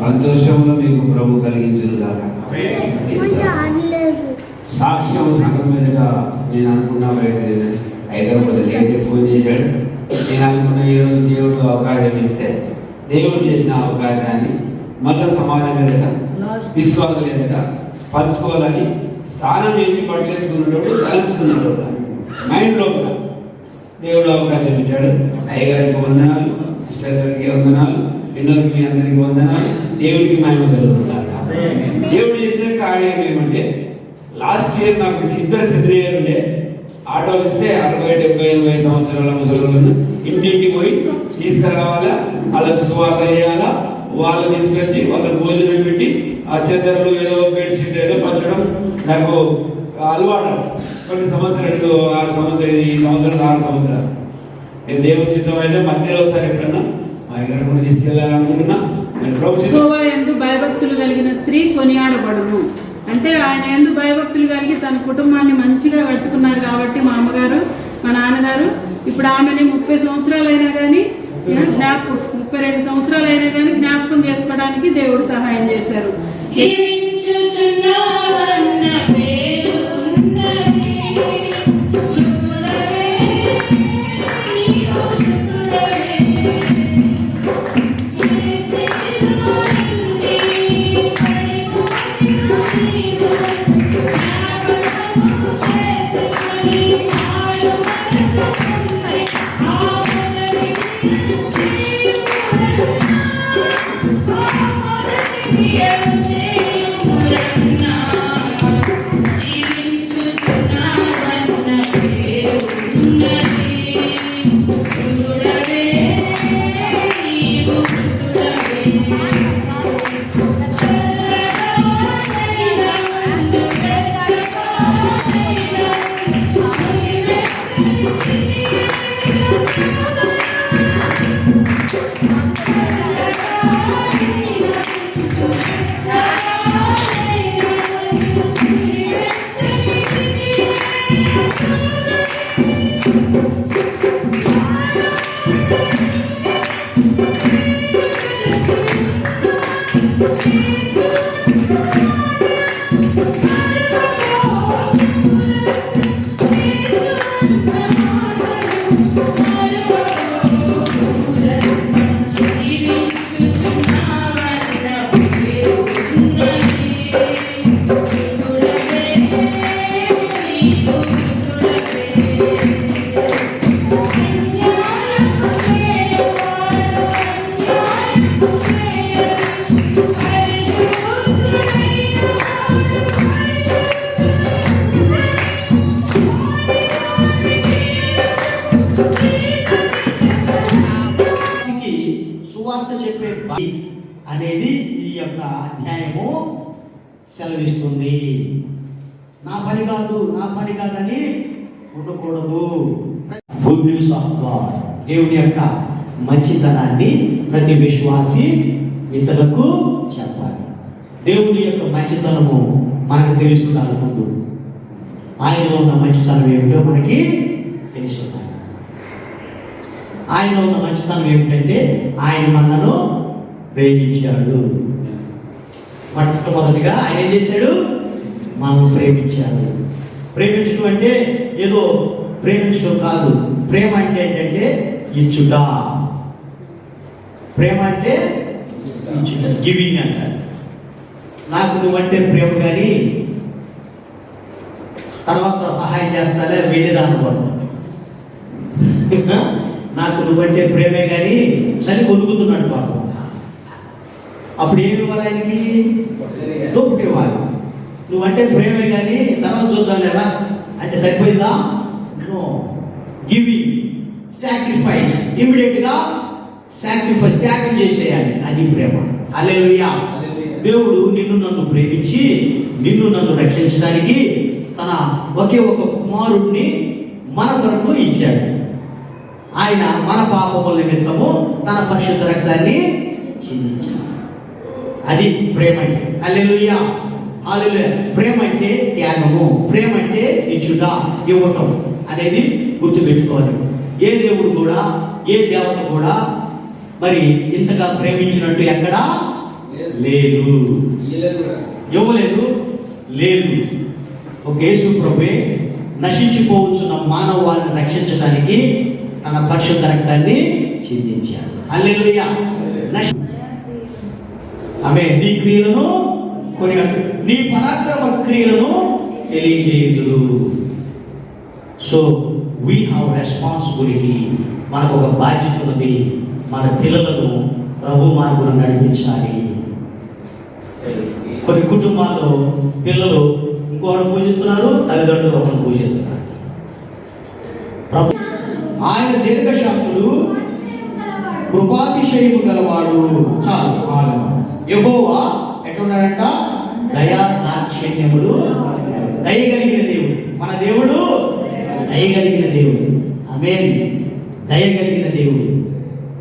సంతోషంలో మీకు ప్రభు కలిగించుగాక. సాక్ష్యం సంఘం మీదగా నేను అనుకున్నా బయట హైదరాబాద్ లేదే ఫోన్ చేశాడు. నేను అనుకున్న ఈరోజు దేవుడు అవకాశం ఇస్తే దేవుడు చేసిన అవకాశాన్ని మళ్ళా సమాజం ఎదుట విశ్వాసం ఎదుట పంచుకోవాలని స్నానం చేసి పట్టేసుకున్నప్పుడు తలుసుకున్నాడు మైండ్లో దేవుడు అవకాశం ఇచ్చాడు. అయ్యగారికి వందనాలు, సిస్టర్ గారికి వందనాలు, పిల్లలకి మీ అందరికి వందనాలు. దేవుడికి మహిమ కలుగుతున్నారు. దేవుడు చేసిన కార్యం ఏమంటే లాస్ట్ ఇయర్ నాకు ఇద్దరు సిద్ధయ్యారు ఉండే ఆటోలు ఇస్తే 60, 70, 80 సంవత్సరాల ముసలు ఇంటింటికి పోయి తీసుకురావాలా, వాళ్ళకి సువార్త చేయాలా, వాళ్ళు తీసుకొచ్చి వాళ్ళకి భోజనం పెట్టి ఆ చెద్దర్లు ఏదో బెడ్షీట్ ఏదో పంచడం నాకు అలవాటు. కొన్ని సంవత్సరాలు 6 సంవత్సరాలు, ఈ సంవత్సరం 6 సంవత్సరాలు. నేను దేవుని చిత్తం అయితే మధ్యలో ఒకసారి ఎప్పుడన్నా మా దగ్గర కూడా తీసుకెళ్ళాలనుకుంటున్నా. ఎందు భయభక్తులు కలిగిన స్త్రీ కొనియాడబడును అంటే ఆయన ఎందు భయభక్తులు కలిగి తన కుటుంబాన్ని మంచిగా కట్టుకున్నారు కాబట్టి మా అమ్మగారు మా నాన్నగారు ఇప్పుడు ఆమెని 30 సంవత్సరాలు అయినా కానీ 32 సంవత్సరాలు అయినా కానీ జ్ఞాపకం చేసుకోవడానికి దేవుడు సహాయం చేశారు. చెప్పే అనేది ఈ యొక్క అధ్యాయము సెలవిస్తుంది. నా పని కాదని ఉండకూడదు. గుడ్ న్యూస్ ఆఫ్ గాడ్, దేవుని యొక్క మంచితనాన్ని ప్రతి విశ్వాసి ఇతరులకు చెప్పాలి. దేవుని యొక్క మంచితనము మనకు తెలిసి ఉండాలి. ముందు ఆయనలో ఉన్న మంచితనం ఏమిటో మనకి తెలిసి ఉండాలి. ఆయనలో ఉన్న మంచితనం ఏమిటంటే ఆయన మనను ప్రేమించాడు. మొట్టమొదటిగా ఆయన ఏం చేశాడు? మనం ప్రేమించాడు. ప్రేమించడం అంటే ఏదో ప్రేమించడం కాదు. ప్రేమ అంటే ఏంటంటే ఇచ్చుట. ప్రేమ అంటే ఇచ్చుట, గివింగ్ అంటారు. నాకు నువ్వంటే ప్రేమ కానీ తర్వాత సహాయం చేస్తాలే వెళ్ళేదానుకోండి. నాకు నువ్వంటే ప్రేమే కానీ చలి కొనుక్కుతున్నాడు పాపం. అప్పుడు ఏమి ఇవ్వాలి? ఆయనకి తోపుడు ఇవ్వాలి. నువ్వంటే ప్రేమే కానీ తర్వాత చూద్దాం లేదా అంటే సరిపోయిందా? నో. గివింగ్, సాక్రిఫైస్, ఇమ్మీడియట్గా సాక్రిఫైస్, త్యాగం చేసేయాలి. అది ప్రేమ. హల్లెలూయా. దేవుడు నిన్ను నన్ను ప్రేమించి నిన్ను నన్ను రక్షించడానికి తన ఒకే ఒక కుమారుడిని మన కొరకు ఇచ్చాడు. ఆయన మన పాపముల నిమిత్తము తన పరిశుద్ధ రక్తాన్ని చిందించాడు. అది ప్రేమ అంటే. హల్లెలూయా, హల్లెలూయా. ప్రేమ అంటే త్యాగము, ప్రేమ అంటే ఇచ్చుట, ఇవ్వటం అనేది గుర్తుపెట్టుకోవాలి. ఏ దేవుడు కూడా, ఏ దేవత కూడా మరి ఇంతగా ప్రేమించినట్టు ఎక్కడా లేదు, ఇవ్వలేదు, లేదు. ఒక యేసు ప్రభువే నశించిపోవచ్చున్న మానవాళిని రక్షించడానికి తన పరిశుద్ధ రక్తాన్ని చిందించాడు. హల్లెలూయా. ఆమె నీ క్రియలను నీ పరాక్రమ క్రియలను తెలియజేయుదురు. So we have responsibility. మనకు ఒక బాధ్యత ఉంది. మన పిల్లలను ప్రభు మార్గంలో నడిపించాలి. కొన్ని కుటుంబాల్లో పిల్లలు ఇంకొకరు పూజిస్తున్నారు, తల్లిదండ్రులు ఒకరు పూజిస్తున్నారు. ఆయన దీర్ఘశాంతుడు, కృపాతిశయము గలవాడు. చాలు. యెహోవా ఎట్లున్నాడంట? దయా దాక్షిణ్యములు, దయగలిగిన దేవుడు. మన దేవుడు దయగలిగిన దేవుడు. ఆమేన్. దయగలిగిన దేవుడు,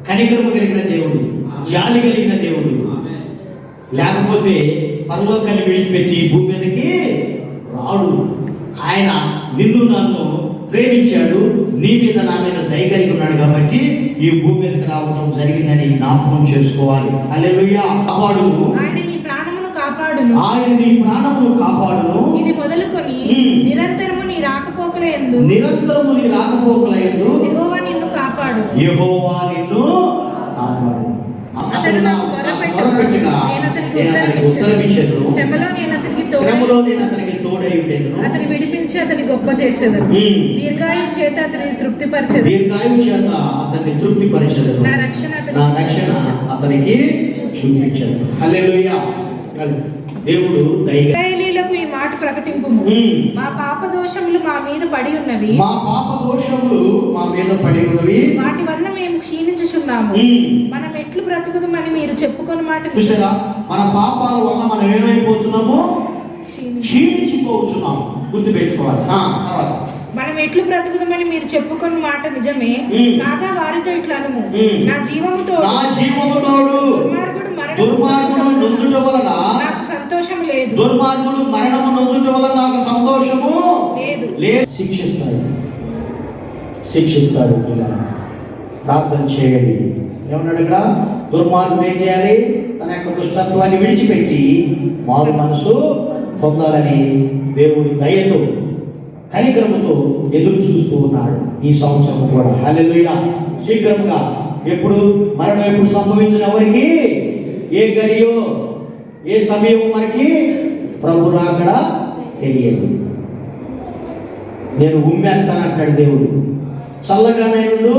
కనికరము కలిగిన దేవుడు, జాలి కలిగిన దేవుడు. లేకపోతే పరలోకాన్ని విడిచిపెట్టి భూమి మీదకి రాడు. ఆయన నిన్ను నన్ను ప్రేమించాడు, నీ మీద నా మీద దయ కలిగి ఉన్నాడు కాబట్టి ఈ భూమి మీదకి రావడం జరిగిందని జ్ఞాపకం చేసుకోవాలి. హల్లెలూయా. కాపాడును, ఆయన నీ ప్రాణమును కాపాడును, ఆయన నీ ప్రాణమును కాపాడును. ఇది మొదలుకొని నిరంతరము నీ రాకపోకలయందు యెహోవా నిన్ను కాపాడు. యెహోవా నిన్ను కాపాడు. అతడు నాకు మొరపెట్టగా నేను అతనికి ఉత్తరమిచ్చెదను. శ్రమలో నేను అతనికి తోడై ఉండెదను. అతని విడిపించి అతని గొప్ప చేసేదను. దీర్ఘాయువు చేత అతనిని తృప్తిపరచెదను. నా రక్షణ అతనికి చూపించదు. హల్లెలూయా. దేవుడు ఇశ్రాయేలీయులకు ఈ మాట ప్రకటింపుము. మా పాప దోషములు మా మీద పడి ఉన్నవి. వాటి వల్ల మేము క్షీణించుచున్నాము. మనం ఎట్లు బ్రతుకుదామని మీరు చెప్పుకొని మాట. చూసారా, మన పాపాల వల్ల మనం ఏమైపోతున్నామో? క్షీణించిపోతున్నాము. గుర్తుపెట్టుకోవాలి. మనం ఎట్లు బ్రతుకుదామని మీరు చెప్పుకున్న మాట నిజమే కాగా వారితో ఇట్లా అనుము, నా జీవముతో దుర్మార్గుడు నొందుట వలన నాకు సంతోషం లేదు. దుర్మార్గుడు మరణము నొందుట వలన నాకు సంతోషము లేదు. శిక్షిస్తాడు. ప్రార్థన చేయండి. ఏమన్నాడు ఇక్కడ? దుర్మార్గుడు ఏం చేయాలి? తన యొక్క దుష్టత్వాన్ని విడిచిపెట్టి మారు మనసు పొందాలని దేవుడి దయతో కనికరముతో ఎదురు చూస్తూ ఉన్నాడు ఈ సంవత్సరం కూడా. హల్లెలూయా. శీఘ్రముగా మరణం ఎప్పుడు సంభవించిన ఎవరికి, ఏ గడియో ఏ సమయమో మనకి ప్రభు రాకడ తెలియదు. నేను ఉమ్మేస్తానంటాడు దేవుడు. చల్లగానే ఉండు,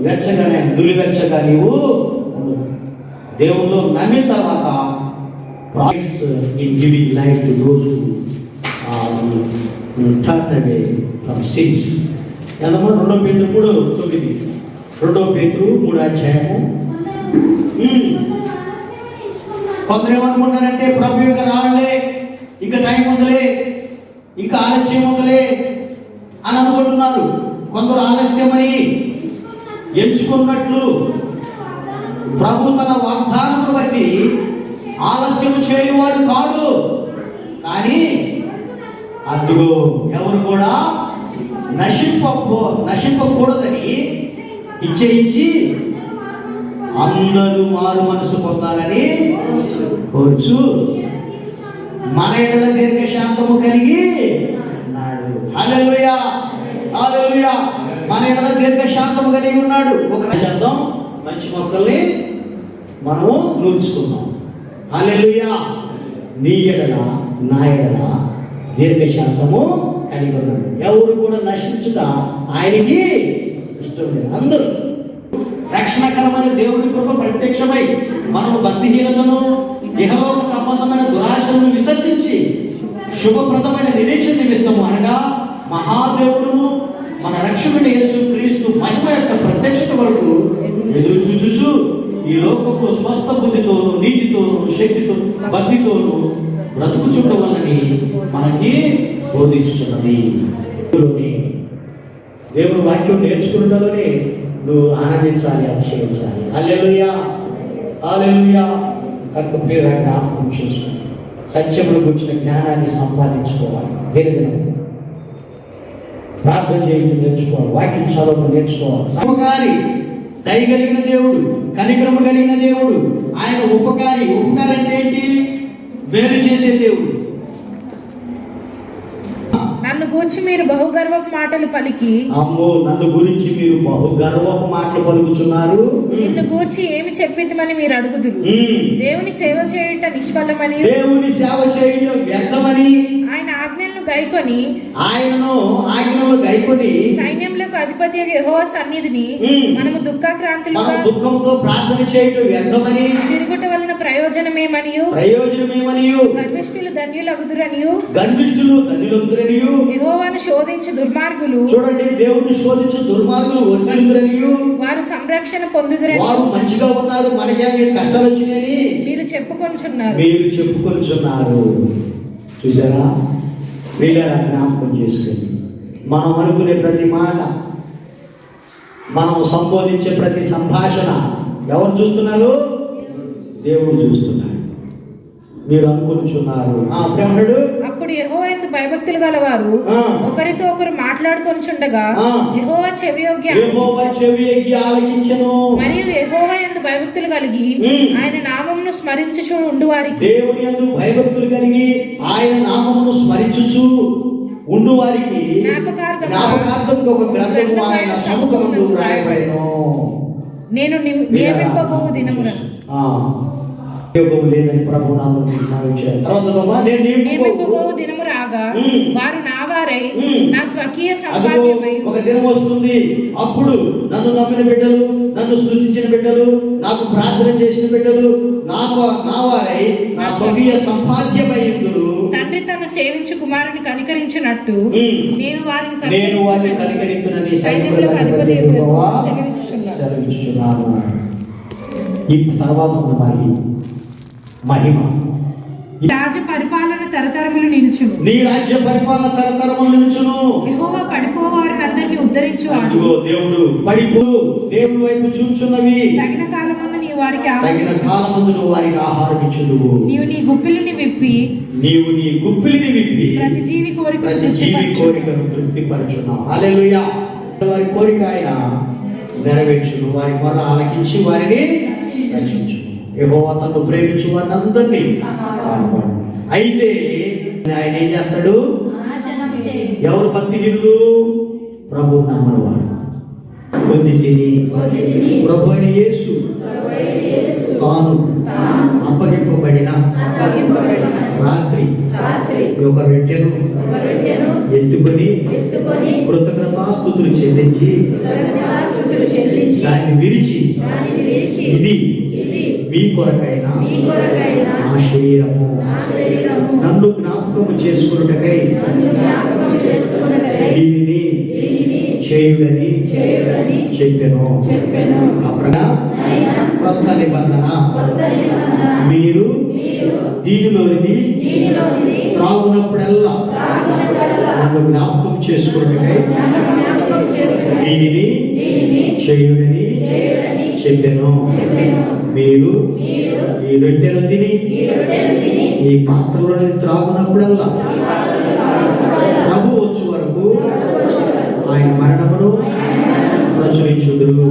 వెచ్చగానే, దులివెచ్చగా నీవు దేవుళ్ళు నమ్మిన తర్వాత in giving life to those who turn away from sins. రెండో పేతురు 3:9. రెండో పేతురు 3 అధ్యాయము కొందరు ఏమనుకుంటారంటే ప్రభు యొక్క రాళ్ళే, ఇంకా టైం ఉందలే, ఇంకా ఆలస్యం ఉందలే అని అనుకుంటున్నారు. కొందరు ఆలస్యమని ఎంచుకున్నట్లు ప్రభు తన వాగ్దానమును బట్టి ఆలస్యం చేయవాడు కాడు. కానీ అందులో ఎవరు కూడా నశింపకూడదని ఇచ్చి అందరూ మారు మనసు పొందాలని కోరుచు మన ఎడల దీర్ఘశాంతము కలిగి ఉన్నాడు. హల్లెలూయా, హల్లెలూయా. మన ఎడల దీర్ఘశాంతము కలిగి ఉన్నాడు. ఒక శాంతం మంచి మొక్కల్ని మనము నూర్చుకున్నాం. హల్లెలూయా. నీ ఎడల నా ఎడల దీర్ఘశాంతము కలిగి ఉన్నాడు. ఎవరు కూడా నశించుట ఆయనకి ఇష్టం లేదు. అందరూ రక్షణకరమైన దేవుని కృప ప్రత్యక్షమై మనము భక్తిహీనతను, ఇహలోక సంబంధమైన దురాశలను విసర్జించి శుభప్రదమైన నిరీక్షణ నిమిత్తము అనగా మహాదేవుడును మన రక్షకుడు యేసు క్రీస్తు మహిమ యొక్క ప్రత్యక్షత వరకు ఎదురు చూచుచు ఈ లోకంలో స్వస్థ బుద్ధితోను, నీతితోను, శక్తితో, భక్తితోను బ్రతుకుచుండ వల్లని మనకి బోధించుతున్నది. దేవుని వాక్యం నేర్చుకుంటూనే నువ్వు ఆనందించాలి, అతిశయించాలి. హల్లెలూయా, హల్లెలూయా. కనుక ప్రియుల జ్ఞాపకం చేసుకోవాలి. సత్యములు గురించిన జ్ఞానాన్ని సంపాదించుకోవాలి. దినదినం ప్రార్థన చేయించి నేర్చుకోవాలి, వాక్యం చదవడం నేర్చుకోవాలి. సమకారి దయగలిగిన దేవుడు, కనికరము కలిగిన దేవుడు, ఆయన ఉపకారి. ఉపకారం అంటే ఏంటి? మేలు చేసే దేవుడు. నన్ను గూర్చి మీరు బహుగర్వపు మాటలు పలికి, అమ్మో నన్ను గురించి మీరు బహుగర్వపు మాటలు పలుకుచున్నారు, నిన్ను గూర్చి ఏమి చెప్పితమని మీరు అడుగుదురు. దేవుని సేవ చేయుట నిష్ఫలమని, దేవుని సేవ చేయుట వ్యర్థమని, ఆయన ఆజ్ఞలను గైకొని సైన్యములకు అధిపతి యెహోవా సన్నిధిని మనము దుఃఖంతో ప్రార్థన చేయటం వ్యర్థమని, తిరుగుట వలన ప్రయోజనమేమనియు గర్విష్ఠులు ధన్యులగుదురనియు యెహోవాను శోధించు దుర్మార్గులు, చూడండి, దేవుని శోధించు దుర్మార్గులు వర్ధిల్లుదురనియు వారు సంరక్షణ పొందుదురని, వారు మంచిగా ఉన్నారు, మనకే కష్టాలు వచ్చినాయని మీరు చెప్పుకొనుచున్నారు. చూసారా? వీళ్ళని జ్ఞాపకం చేసుకొని మనం అనుకునే ప్రతి మాట, మనం సంబోధించే ప్రతి సంభాషణ ఎవరు చూస్తున్నారు? దేవుడు చూస్తున్నాడు. మీరు అనుకుంటున్నారు. అప్పుడు యెహోవా యందు భయభక్తులు గలవారు ఒకరితో ఒకరు మాట్లాడుకొనుచుండగా యెహోవా చెవియొగ్గి ఆలకించెను. మరియు యెహోవా యందు భయభక్తులు కలిగి ఆయన నామమును స్మరించుచు ఉండు వారికి, దేవుని యందు భయభక్తులు కలిగి ఆయన నామమును స్మరించుచు ఉండు వారికి జ్ఞాపకార్థం ఒక గ్రంథము ఆయన సముఖమందు వ్రాయబడెను. నేను నియమింపబోవు దినమున లేదని ప్రభు దినము రాగా వారు నా వారై నా స్వకీయ సంపాద్యమై, ఒక దినం వస్తుంది అప్పుడు నన్ను నమ్మిన బిడ్డలు, నన్ను స్తుతించిన బిడ్డలు, నాకు ప్రార్థన చేసిన బిడ్డలు నా వారై నా స్వకీయ సంపాద్యమై ఉందురు. తండ్రి తను సేవించు కుమారుని కనికరించినట్టు నేను వారిని కనికరించునని సైన్యములకు అధిపతి యెహోవా సెలవిస్తున్నాను. ఇప్పుడు తర్వాత ఉన్నది మహిమ. రాజ్య పరిపాలన తరతరములు నిలుచును. నీ రాజ్య పరిపాలన తరతరములు నిలుచును. యెహోవా పడిపోవారిని అందరినీ ఉద్ధరించువాడు. దేవుడు దేవుడి వైపు చూచున్నవి. తగిన కాలమందు నీ వారికి ఆహారం ఇచ్చుదువు. నీవు నీ గుప్పిలిని విప్పి ప్రతి జీవి కోరికను తృప్తిపరచున్నావు. హల్లెలూయా. వారి కోరిక ఆయన నెరవేర్చును. వారి మొర ఆలకించి వారిని రక్షించు. యెహోవా తన్ను ప్రేమించు వారిని అందరినీ కాపాడు. అయితే ఆయన ఏం చేస్తాడు? ఎవరు భక్తిహీనులు? ప్రభు నమ్మని వారు. ప్రభు అయిన యేసు తాను అప్పగింపబడిన రాత్రి ఒక రొట్టెను ఎత్తుకొని కృతజ్ఞతాస్తుతులు చెల్లించి దాన్ని విరిచి, ఇది మీ కొరకైన నా శరీరము, నన్ను జ్ఞాపకము చేసుకున్నటకై దీనిని చేయుడని చెప్పెను. కొత్త నిబంధన మీరు దీనిలోనిది త్రాగునప్పుడల్లా నన్ను జ్ఞాపకం చేసుకోవడమే దీనిని చేయుడని చెప్పెను. మీరు ఈ రొట్టెను తిని ఈ పాత్రలోని త్రాగునప్పుడల్లా ప్రభు వచ్చు వరకు ఆయన మరణమును ప్రచురించుదురు.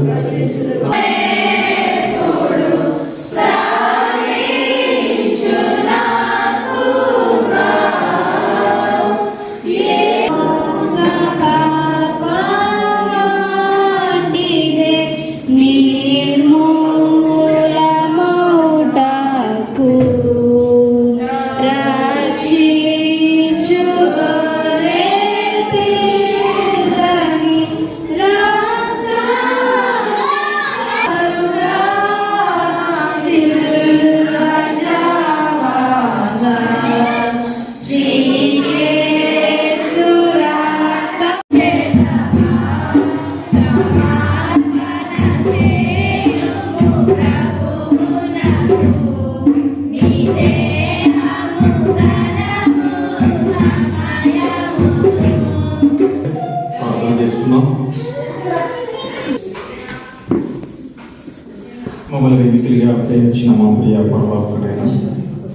మమ్మల్ని వెనుకలుగా ప్రేమించిన మా ప్రియ పరలోకమైన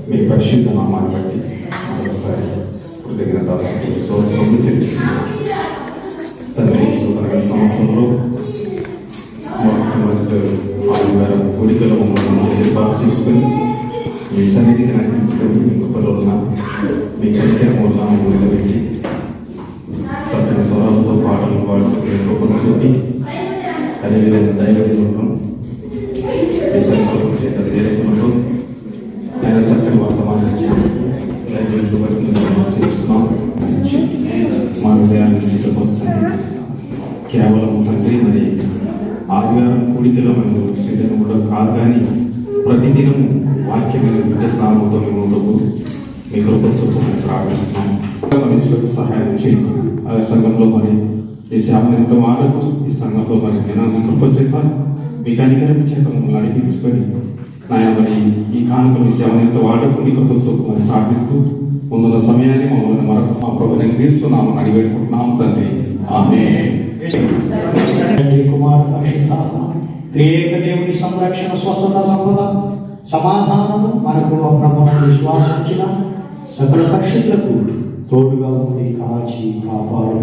మీ పరిశుద్ధ నామాన్ని బట్టి మరోసారి కృతజ్ఞతాస్తుతులు స్తోత్రములు చెల్లిస్తున్నాం. తండ్రి ఈ సంవత్సరంలో మొట్టమొదటి ఆదివారం కోరికలు మమ్మల్ని ఏర్పాటు చేసుకొని మీ సన్నిధికి నడిపించుకొని మీ గొప్పలో ఉన్న మీ కనికరం వల్ల మమ్మల్ని నిలబెట్టి చక్కని స్వరాలతో పాటలు పాడుతూ మీ గొప్పను చూపి అదేవిధంగా దైవజనులను ఈ సంకల్పం చేత తీరకులతో ఆయన చక్కని వర్తమానం దైవజనులు బట్టి చేస్తున్నాం. మా హృదయాన్ని సిద్ధపరచండి. కేవలం తండ్రి మరి ఆదివారం కూడికలో మేము చేయడం కూడా కాదు, కానీ ప్రతిదినం వాక్యమైన బిడ్డ స్నానంతో మేము ఉండవు మీ కృప చూపమని ప్రార్థిస్తున్నాం. మనుషులకు సహాయం చేయండి. ఆ సంఘంలో మరి ఈ సేవనంత మాటకు ఈ సంఘంలో మరి నేను కృప చేత మీ కనికరం చేత మమ్మల్ని నడిపించుకొని నాయన మరి ఈ కానుకలు సేవనంత వాటకు మీ కృప చూపమని ప్రార్థిస్తూ ముందున్న సమయాన్ని మమ్మల్ని మరొక ప్రభుత్వం తీస్తున్నాము అడిగెట్టుకుంటున్నాము తండ్రి. ఆమేన్. కుమార్ పరిశుద్ధాత్మ త్రియేక దేవుని సంరక్షణ, స్వస్థత, సంపద, సమాధానము మనకు ప్రభువును విశ్వాసించిన సకల పరిశుద్ధులకు తోడుగా ఉండి కాచి కాపాడు